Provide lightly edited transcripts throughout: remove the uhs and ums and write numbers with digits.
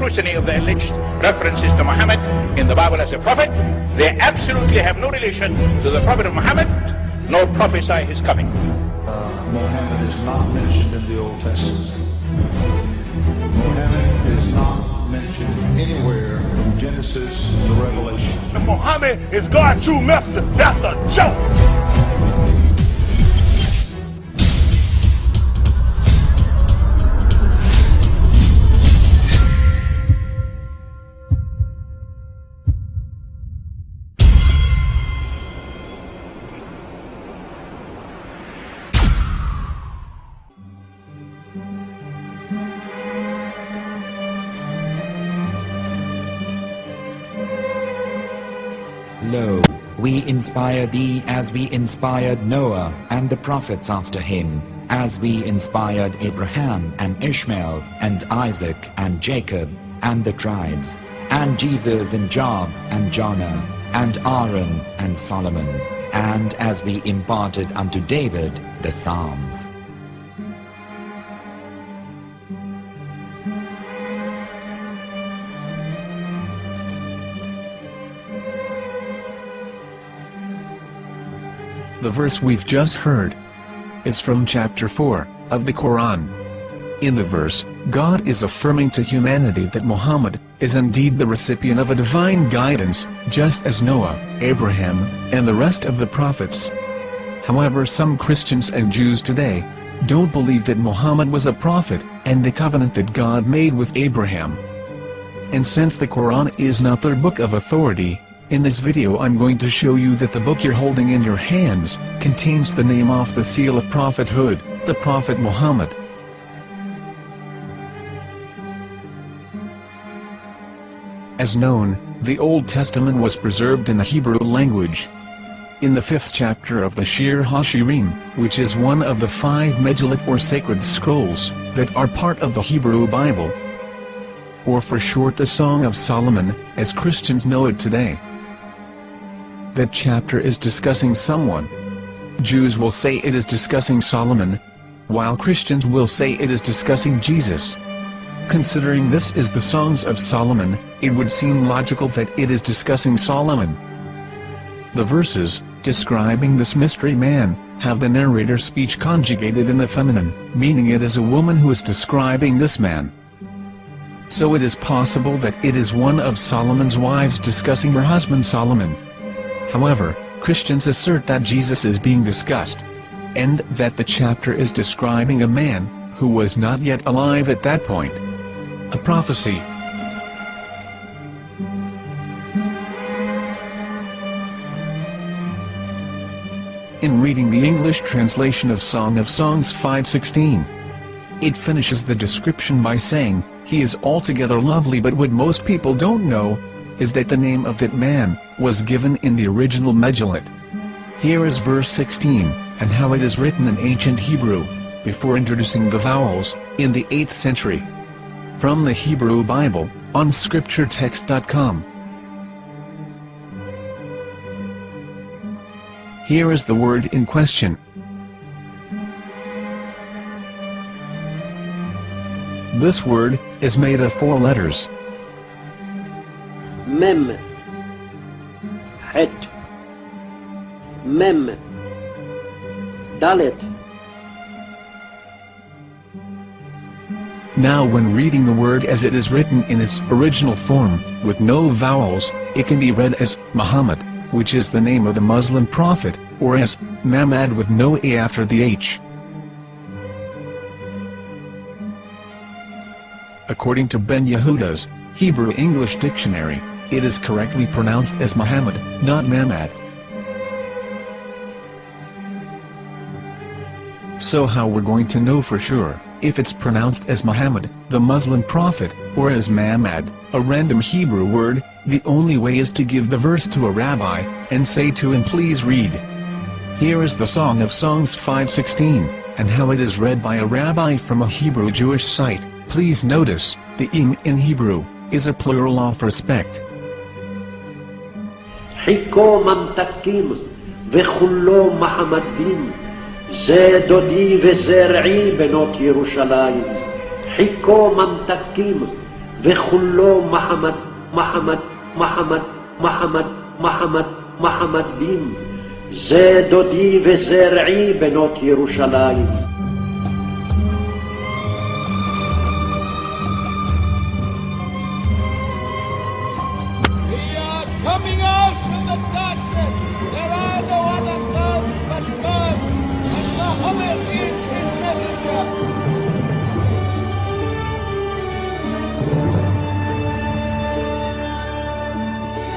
scrutiny of the alleged references to Muhammad in the Bible as a prophet, they absolutely have no relation to the prophet of Muhammad, nor prophesy his coming. Mohammed is not mentioned in the Old Testament. Mohammed is not mentioned anywhere from Genesis to Revelation. And Mohammed is God's true messenger. That's a joke. Lo, we inspire thee as we inspired Noah and the prophets after him, as we inspired Abraham and Ishmael and Isaac and Jacob and the tribes, and Jesus and Job and Jonah and Aaron and Solomon, and as we imparted unto David the Psalms. The verse we've just heard is from chapter 4 of the Quran. In the verse, God is affirming to humanity that Muhammad is indeed the recipient of a divine guidance, just as Noah, Abraham, and the rest of the prophets. However, some Christians and Jews today don't believe that Muhammad was a prophet and the covenant that God made with Abraham. And since the Quran is not their book of authority, in this video I'm going to show you that the book you're holding in your hands contains the name off the seal of prophethood, the Prophet Muhammad. As known, the Old Testament was preserved in the Hebrew language. In the 5th chapter of the Shir HaShirim, which is one of the 5 Megillat or sacred scrolls that are part of the Hebrew Bible, or for short the Song of Solomon, as Christians know it today. That chapter is discussing someone. Jews will say it is discussing Solomon, while Christians will say it is discussing Jesus. Considering this is the Songs of Solomon, it would seem logical that it is discussing Solomon. The verses, describing this mystery man, have the narrator's speech conjugated in the feminine, meaning it is a woman who is describing this man. So it is possible that it is one of Solomon's wives discussing her husband Solomon. However, Christians assert that Jesus is being discussed, and that the chapter is describing a man who was not yet alive at that point. A prophecy. In reading the English translation of Song of Songs 5:16, it finishes the description by saying, "He is altogether lovely," but what most people don't know is that the name of that man was given in the original Megillat. Here is verse 16, and how it is written in ancient Hebrew, before introducing the vowels, in the 8th century. From the Hebrew Bible, on scripturetext.com. Here is the word in question. This word is made of 4 letters. Mem, Het, Mem, Dalet. Now when reading the word as it is written in its original form, with no vowels, it can be read as Muhammad, which is the name of the Muslim prophet, or as Mamad with no A after the H. According to Ben Yehuda's Hebrew English Dictionary, it is correctly pronounced as Muhammad, not Mamad. So how we're going to know for sure if it's pronounced as Muhammad, the Muslim prophet, or as Mamad, a random Hebrew word? The only way is to give the verse to a rabbi and say to him, "Please read." Here is the Song of Songs 5:16, and how it is read by a rabbi from a Hebrew Jewish site. Please notice, the im in Hebrew is a plural of respect. חיכו ממתקים וכולו מחמדים, זה דודי וזה רעי בנות ירושלים. חיכו ממתקים וכולו מחמד, מחמד, מחמד, מחמד, מחמד, מחמדים. זה דודי וזה רעי בנות ירושלים. Coming out from the darkness, there are no other gods but God, and Mohammed is his messenger.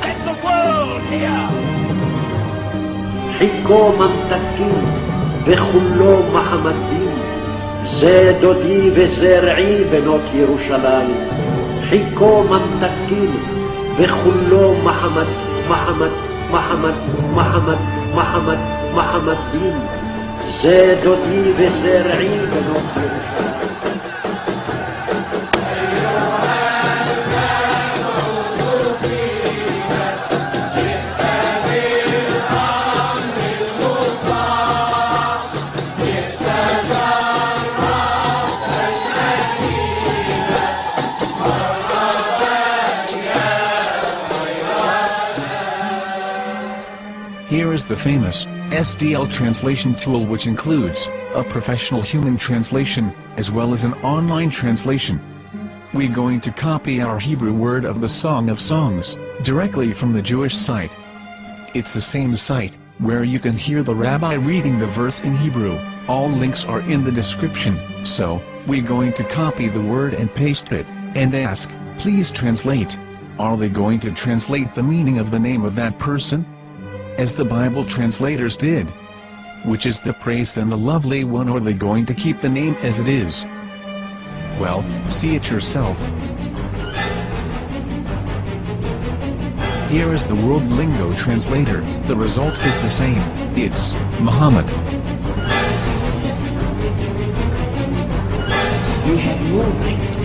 Let the world hear. חיכו ממתקים וכולו מחמדים, זה דודי וזה רעי בנות ירושלים. חיכו ממתקים וכולו מחמד, מחמד, מחמד, מחמד, מחמד, מחמדים, זה דודי וזה רעי בנות ירושלים. Here is the famous SDL translation tool, which includes a professional human translation, as well as an online translation. We're going to copy our Hebrew word of the Song of Songs, directly from the Jewish site. It's the same site, where you can hear the rabbi reading the verse in Hebrew. All links are in the description, so, we're going to copy the word and paste it, and ask, please translate. Are they going to translate the meaning of the name of that person? As the Bible translators did. Which is the praised and the lovely one, or are they going to keep the name as it is? Well, see it yourself. Here is the World Lingo translator. The result is the same. It's Muhammad. You have no right.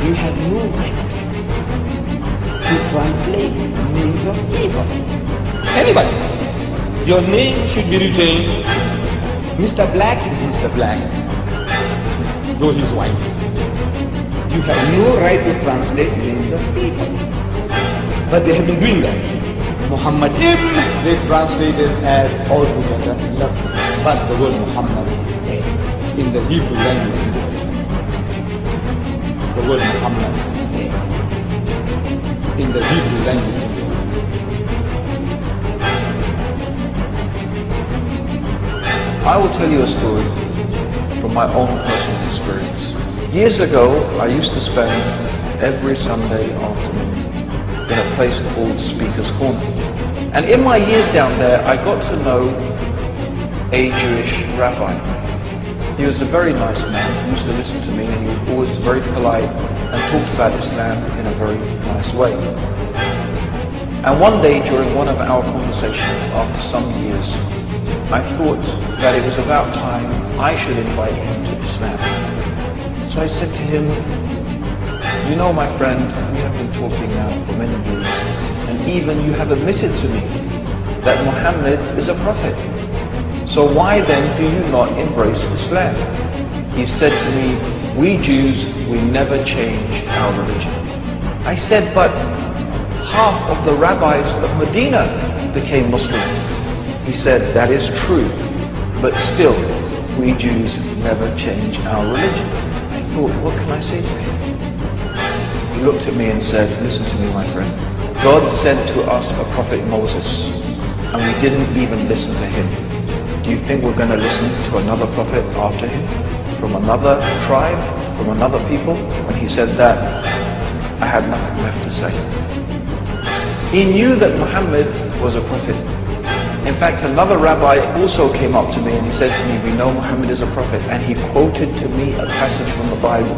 You have no right to translate names of people. Anybody. Your name should be retained. Mr. Black is Mr. Black, though he's white. You have no right to translate names of people. But they have been doing that. Muhammad ibn, they translated as altogether lovely. But the word Muhammad is there in the Hebrew language. The word Muhammad is there in the Hebrew language. I will tell you a story from my own personal experience. Years ago, I used to spend every Sunday afternoon in a place called Speaker's Corner. And in my years down there, I got to know a Jewish rabbi. He was a very nice man. He used to listen to me, and he was always very polite and talked about Islam in a very nice way. And one day, during one of our conversations after some years, I thought that it was about time I should invite him to Islam. So I said to him, you know, my friend, we have been talking now for many years, and even you have admitted to me that Muhammad is a prophet. So why then do you not embrace Islam? He said to me, we Jews, we never change our religion. I said, but half of the rabbis of Medina became Muslim. He said, that is true, but still, we Jews never change our religion. I thought, what can I say to him? He looked at me and said, listen to me, my friend. God sent to us a prophet Moses, and we didn't even listen to him. Do you think we're going to listen to another prophet after him? From another tribe? From another people? When he said that, I had nothing left to say. He knew that Muhammad was a prophet. In fact, another rabbi also came up to me and he said to me, we know Muhammad is a prophet, and he quoted to me a passage from the Bible